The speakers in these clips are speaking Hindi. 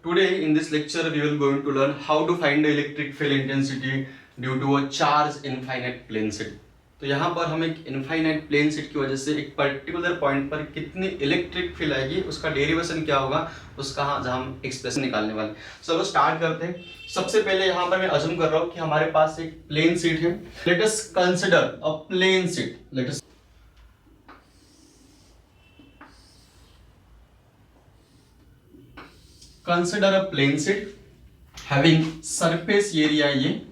Today in this lecture we will going to learn how to find the electric field intensity due to a charge infinite plane sheet. तो यहाँ पर हम एक इनफाइनाइट प्लेन शीट की वजह से एक पर्टिकुलर पॉइंट पर कितनी इलेक्ट्रिक फील्ड आएगी उसका डेरिवेशन क्या होगा उसका हम एक्सप्रेशन निकालने वाले। चलो स्टार्ट करते हैं। सबसे पहले यहाँ पर मैं अज्यूम कर रहा हूँ कि हमारे पास एक प्लेन शीट है। Let us consider a plane sheet. Let us consider a plane sheet having surface area. ये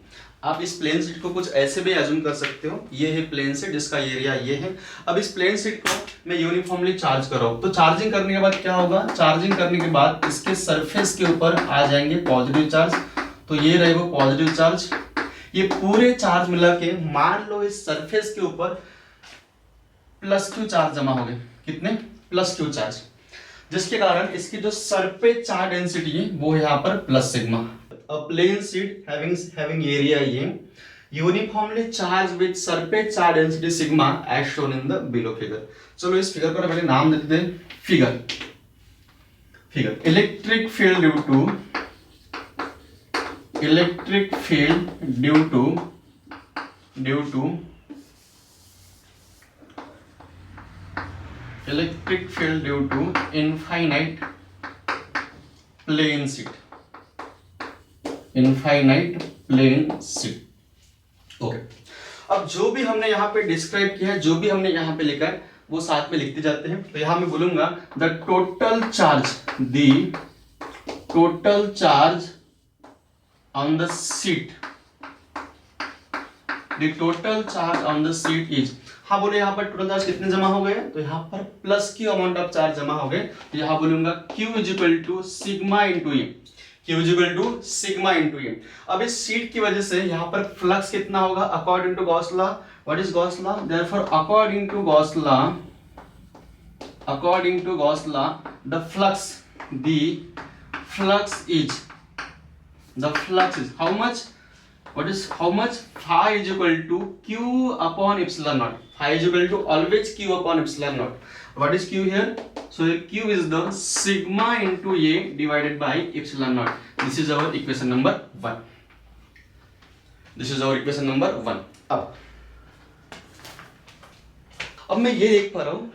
आप इस प्लेन शीट को कुछ ऐसे भी अज्यूम कर सकते हो। ये है प्लेन शीट जिसका एरिया ये है। अब इस प्लेन शीट को मैं यूनिफॉर्मली चार्ज कर रहा हूं, तो चार्जिंग करने के बाद क्या होगा, चार्जिंग करने के बाद इसके सरफेस के ऊपर आ जाएंगे पॉजिटिव चार्ज। तो ये रहेगा पॉजिटिव चार्ज। ये पूरे चार्ज मिला के मान लो इस सरफेस के ऊपर प्लस क्यू चार्ज जमा हो गए। कितने? प्लस क्यू चार्ज, जिसके कारण इसकी जो सरफेस चार्ज डेंसिटी है वो यहाँ पर plus sigma. A plane sheet having area A uniformly charged with surface charge density sigma as shown in the below figure। चलो इस फिगर को पहले नाम देते हैं figure electric field due to infinite plane sheet. Infinite plane sheet. Okay, अब जो भी हमने यहाँ पे डिस्क्राइब किया है, जो भी हमने यहाँ पे लिखा है वो साथ में लिखते जाते हैं। तो यहाँ मैं बोलूंगा the total charge on the sheet is. हाँ बोले यहाँ पर टोटल चार्ज कितने जमा हो गए, तो यहाँ पर plus Q amount of charge जमा हो गए। तो यहाँ बोलूंगा Q is equal to sigma into A. Q is equal to sigma into A. अब इस शीट की वजह से यहाँ पर फ्लक्स कितना होगा according to Gauss law. What is Gauss law? Therefore according to Gauss law the flux is how much? What is how much? Phi is equal to Q upon epsilon naught। Phi is equal to always Q upon epsilon naught। What is Q here? So Q is the sigma into A divided by epsilon naught। This is our equation number 1। अब मैं ये देख पा रहा हूँ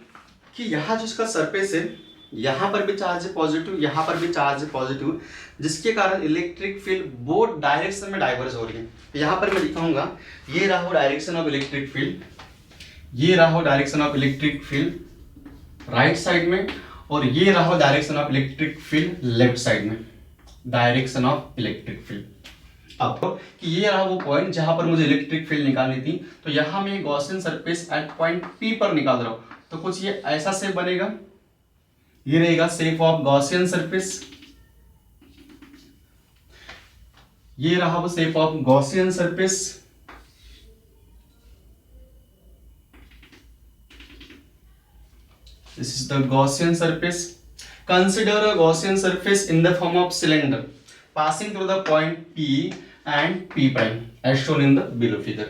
कि यहाँ जो इसका सरफेस है, यहाँ पर भी चार्ज है पॉजिटिव, यहाँ पर भी चार्ज है पॉजिटिव, जिसके कारण इलेक्ट्रिक फील्ड बोथ डायरेक्शन में डाइवर्ज हो रही है। यहाँ पर मैं दिखाऊंगा, ये रहा direction of electric field, right side में, और ये रहा direction of electric field left side में। डायरेक्शन ऑफ इलेक्ट्रिक फील्ड आपको कि ये रहा वो पॉइंट जहां पर मुझे इलेक्ट्रिक फील्ड निकालनी थी। तो यहां मैं Gaussian surface at point P पर निकाल रहा हूं। तो कुछ ये ऐसा शेप बनेगा, ये रहेगा शेप ऑफ गॉसियन सरफेस। ये रहा वो shape of Gaussian surface. This is the Gaussian surface। Consider a Gaussian surface in the form of cylinder passing through the point P and P prime as shown in the below figure।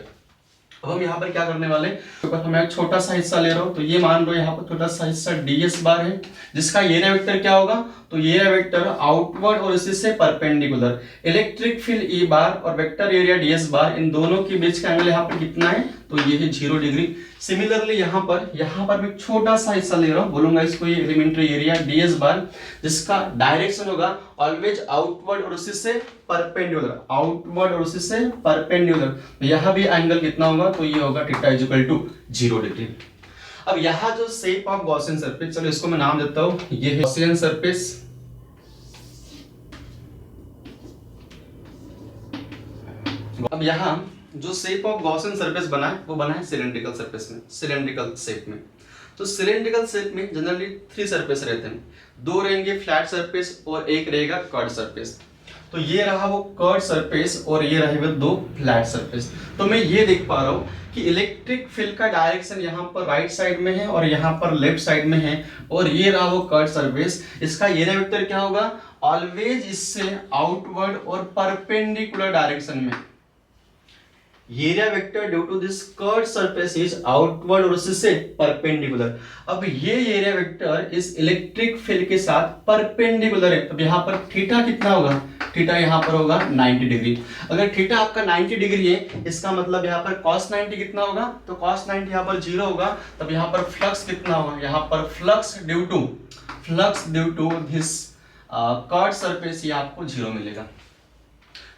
अब हम यहाँ पर क्या करने वाले, तो मैं एक छोटा सा हिस्सा ले रहा हूँ। तो ये मान लो यहाँ पर छोटा सा हिस्सा ds बार है, जिसका एरिया वेक्टर क्या होगा, तो एरिया वेक्टर आउटवर्ड और इसी से परपेंडिकुलर। इलेक्ट्रिक फील्ड E बार और वेक्टर एरिया ds बार, इन दोनों के बीच का एंगल यहाँ पर कितना है, तो ये है 0 डिग्री। सिमिलरली यहाँ पर मैं छोटा सा हिस्सा ले रहा हूँ, बोलूंगा इसको ये एलिमेंट्री एरिया ds बार, जिसका डायरेक्शन होगा ऑलवेज आउटवर्ड और उसी से परपेंडिकुलर। तो यहाँ भी एंगल कितना होगा, तो ये होगा theta is equal to 0 degree. अब यहाँ जो शेप ऑफ गॉसियन सरफेस, चलो इसको मैं नाम देता हूँ, ये है गॉसियन सरफेस। अब यहाँ जो शेप ऑफ गॉसियन सरफेस बना है वो बना है सिलेंड्रिकल सरफेस में, सिलेंड्रिकल शेप में। तो सिलेंड्रिकल शेप में जनरली 3 सरफेस रहते हैं, 2 रहेंगे फ्लैट सरफेस और एक रहेगा कर्व सरफेस। तो ये रहा वो कर्व सरफेस और ये रहे वो 2 फ्लैट सरफेस। तो मैं ये देख पा रहा हूँ कि इलेक्ट्रिक फील्ड का डायरेक्शन यहाँ पर राइट साइड में है और यहाँ पर लेफ्ट साइड में है, और ये रहा वो कर्व सरफेस। इसका एरिया वेक्टर क्या होगा, ऑलवेज इससे आउटवर्ड और परपेंडिकुलर डायरेक्शन में। Area vector due to this curve surface is outward और उससे परपेंडिकुलर। अब ये एरिया वेक्टर इस इलेक्ट्रिक फील्ड के साथ परपेंडिकुलर है। अब यहाँ पर थीटा कितना होगा, थीटा यहाँ पर होगा 90 डिग्री। अगर थीटा आपका 90 डिग्री है, इसका मतलब यहाँ पर cos 90 कितना होगा, तो cos 90 यहाँ पर 0 होगा। तब यहाँ पर फ्लक्स कितना होगा, यहाँ पर flux due to this curve surface ये आपको 0 मिलेगा।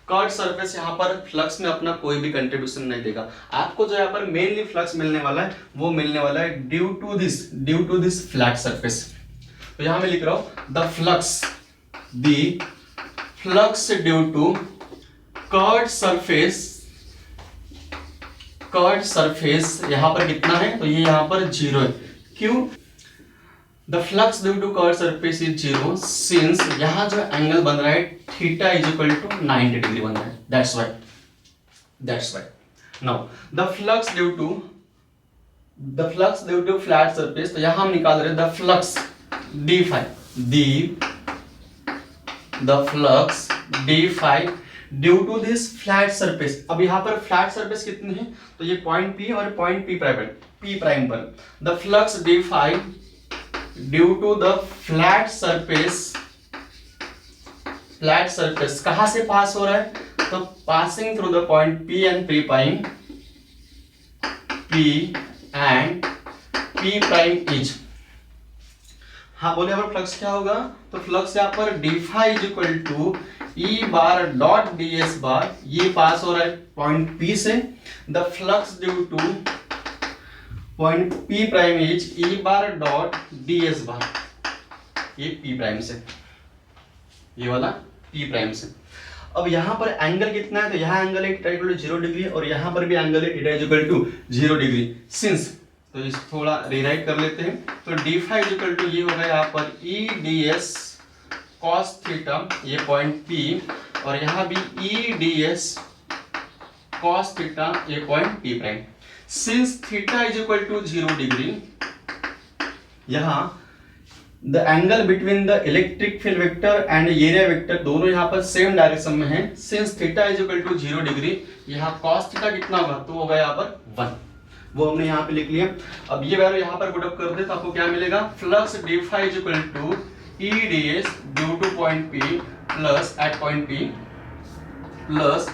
कर्व सरफेस यहाँ पर फ्लक्स में अपना कोई भी कंट्रीब्यूशन नहीं देगा। आपको जो यहाँ पर मेनली फ्लक्स मिलने वाला है वो मिलने वाला है due to this flat surface. तो यहाँ मैं लिख रहा हूं the flux due to curve surface यहाँ पर कितना है, तो ये यहाँ पर 0 है। क्यों? The flux due to curve surface is 0 since यहाँ जो एंगल बन रहा है theta is equal to 90 degree बन रहा है। That's why now the flux due to flat surface, तो यहाँ हम निकाल रहे हैं the flux d phi due to this flat surface. अब यहाँ पर फ्लैट सरफेस कितनी है, तो ये पॉइंट P और पॉइंट P प्राइम पर the flux d phi due to the flat surface कहां से पास हो रहा है, तो passing through the point P and P prime is. हाँ बोले अब फ्लक्स क्या होगा, तो फ्लक्स यहाँ पर d phi is equal to E bar dot ds bar, ये पास हो रहा है पॉइंट P से। The flux due to point P prime is E bar dot ds bar, ये P प्राइम से, ये वाला P प्राइम से। अब यहाँ पर एंगल कितना है, तो यहाँ एंगल है थीटा इक्वल टू 0 डिग्री और यहाँ पर भी एंगल है theta equal to 0 degree. Since, तो इस थोड़ा रीराइट कर लेते हैं, तो d phi इक्वल टू ये होगा यहाँ पर E ds cos थीटा, ये पॉइंट P और यहाँ भी E ds cos थीटा, ये point P prime. Since theta is equal to 0 degree, यहाँ the angle between the electric field vector and area vector दोनों यहाँ पर सेम डायरेक्शन में है। Since theta is equal to 0 degree, यहाँ cos थीटा कितना होगा, तो होगा यहाँ पर 1, वो हमने यहाँ पे लिख लिया। अब ये वैल्यू यहाँ पर पुट अप कर दे तो आपको क्या मिलेगा, flux d phi is equal to E ds due to point P plus at point P plus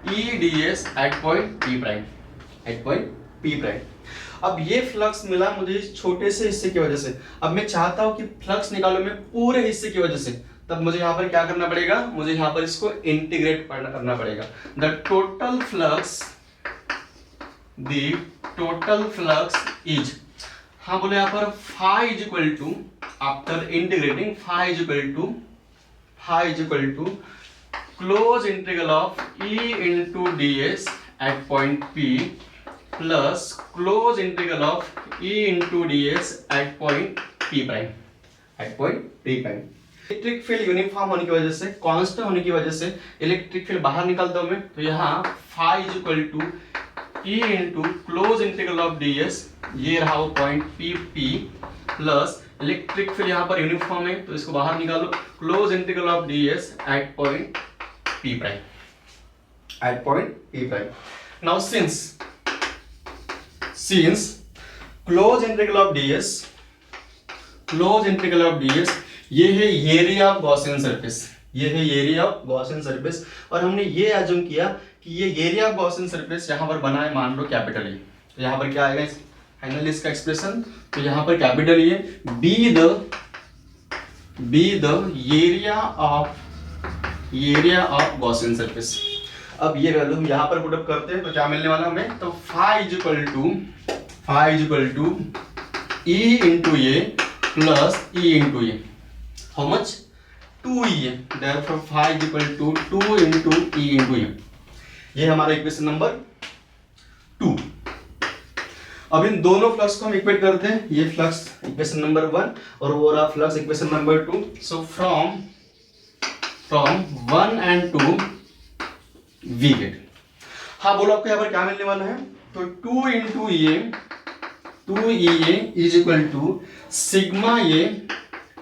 E ds at point P prime. अब ये फ्लक्स मिला मुझे इस छोटे से हिस्से की वजह से। अब मैं चाहता हूं कि फ्लक्स निकालो मैं पूरे हिस्से की वजह से, तब मुझे यहाँ पर क्या करना पड़ेगा, मुझे यहाँ पर इसको इंटीग्रेट करना पड़ेगा। द टोटल फ्लक्स इज, हाँ बोले यहाँ पर phi is equal to, after integrating phi is equal to close integral of E into ds at point P plus close integral of E into ds at point P prime. Electric field uniform होने की वजह से, कांस्टेंट होने की वजह से इलेक्ट्रिक फील्ड बाहर निकालता हूं मैं, तो यहाँ phi is equal to E into close integral of ds, ये रहा वो point P plus electric field यहाँ पर यूनिफॉर्म है तो इसको बाहर निकालो, close integral of ds at point P prime. Now since close integral of ds ये है एरिया ऑफ गॉसियन सरफेस, और हमने ये अज्यूम किया कि ये एरिया ऑफ गॉसियन सरफेस यहाँ पर बना है, मान लो कैपिटल E, तो यहाँ पर क्या आएगा फाइनली इसका एक्सप्रेशन, तो यहाँ पर capital E be the area of Gaussian surface. अब ये वैल्यू हम यहाँ पर पुट अप करते हैं तो क्या मिलने वाला हमें, तो phi is equal to E into A plus E into A, how much, 2E है, therefore phi is equal to 2 into E into A. ये हमारा इक्वेशन नंबर 2। अब इन दोनों फ्लक्स को हम इक्वेट करते हैं, ये फ्लक्स इक्वेशन नंबर 1 और वो रहा flux equation number 2। So from 1 and 2 we get, हाँ बोलो आपको यहाँ पर क्या मिलने वाला है, तो 2 into A is equal to sigma A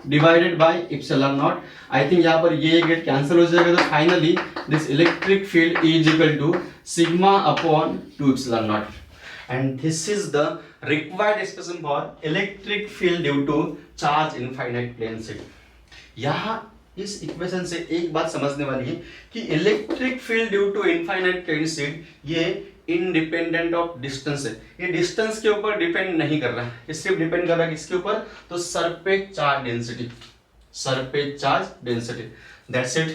divided by epsilon naught. I think यहाँ पर ये गेट कैंसिल हो जाएगा, तो finally this electric field is equal to sigma upon 2 epsilon naught, and this is the required expression for electric field due to charge infinite plane sheet. यहाँ इस इक्वेशन से एक बात समझने वाली है कि electric field due to infinite plane sheet ये इंडिपेंडेंट ऑफ डिस्टेंस है, ये डिस्टेंस के ऊपर डिपेंड नहीं कर रहा है, ये सिर्फ डिपेंड कर रहा है किसके ऊपर, तो surface charge density, surface charge density, that's it.